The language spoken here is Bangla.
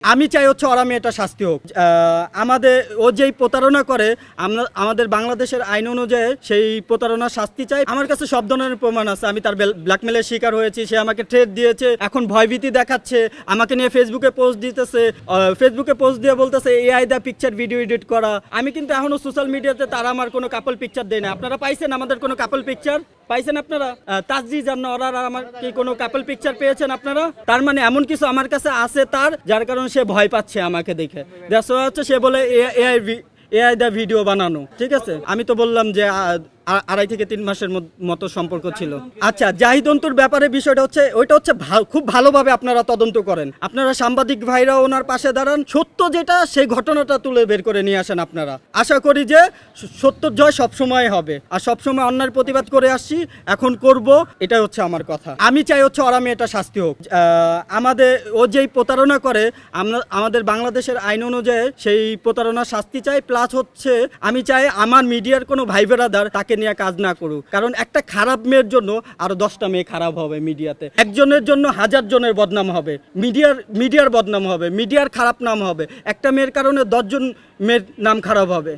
আমি চাই হচ্ছে ওরা মেয়েটা শাস্তি হোক। আমাদের ও যেই প্রতারণা করে আমাদের বাংলাদেশের আইন অনুযায়ী সেই প্রতারণার শাস্তি চাই। আমার কাছে সব ধরনের প্রমাণ আছে, আমি তার ব্ল্যাকমেলের শিকার হয়েছি, সে আমাকে থ্রেট দিয়েছে, এখন ভয়ভীতি দেখাচ্ছে, আমাকে নিয়ে ফেসবুকে পোস্ট দিতেছে, ফেসবুকে পোস্ট দিয়ে বলতেছে এআই দা পিকচার ভিডিও এডিট করা। আমি কিন্তু এখনো সোশ্যাল মিডিয়াতে তারা আমার কোনো কাপল পিকচার দেয় না। আপনারা পাইছেন আমাদের কোনো কাপল পিকচার পাইছেন? আপনারা তাসজি জান্না ওরা আমার কি কোনো কাপল পিকচার পেয়েছেন আপনারা? তার মানে এমন কিছু আমার কাছে আছে তার, যার কারণে সে ভয় পাচ্ছে আমাকে দেখে। দেখো হচ্ছে সে বলে এআই দা ভিডিও বানানো। ঠিক আছে, আমি তো বললাম যে 2.5 থেকে 3 মাসের মতো সম্পর্ক ছিল। আচ্ছা, জাহিদ অন্তুর ব্যাপারে বিষয়টা হচ্ছে ওইটা হচ্ছে খুব ভালোভাবে আপনারা তদন্ত করেন, আপনারা সাংবাদিক ভাইরা ওনার পাশে দাঁড়ান, সত্য যেটা সেই ঘটনাটা তুলে বের করে নিয়ে আসেন আপনারা। আশা করি যে সত্যর জয় সবসময় হবে, আর সবসময় অন্যায়ের প্রতিবাদ করে আসছি, এখন করব, এটাই হচ্ছে আমার কথা। আমি চাই হচ্ছে ওরা মেয়েটা শাস্তি হোক। আমাদের ও যেই প্রতারণা করে আমাদের বাংলাদেশের আইন অনুযায়ী সেই প্রতারণার শাস্তি চাই। প্লাস হচ্ছে আমি চাই আমার মিডিয়ার কোনো ভাই বেরাদার তাকে নিয়ে কাজ না করুক, কারণ একটা খারাপ মেয়ের জন্য আরো 10টা মেয়ে খারাপ হবে মিডিয়াতে। একজনের জন্য 1000 জনের বদনাম হবে, মিডিয়ার বদনাম হবে, মিডিয়ার খারাপ নাম হবে, একটা মেয়ের কারণে 10 জন মেয়ের নাম খারাপ হবে।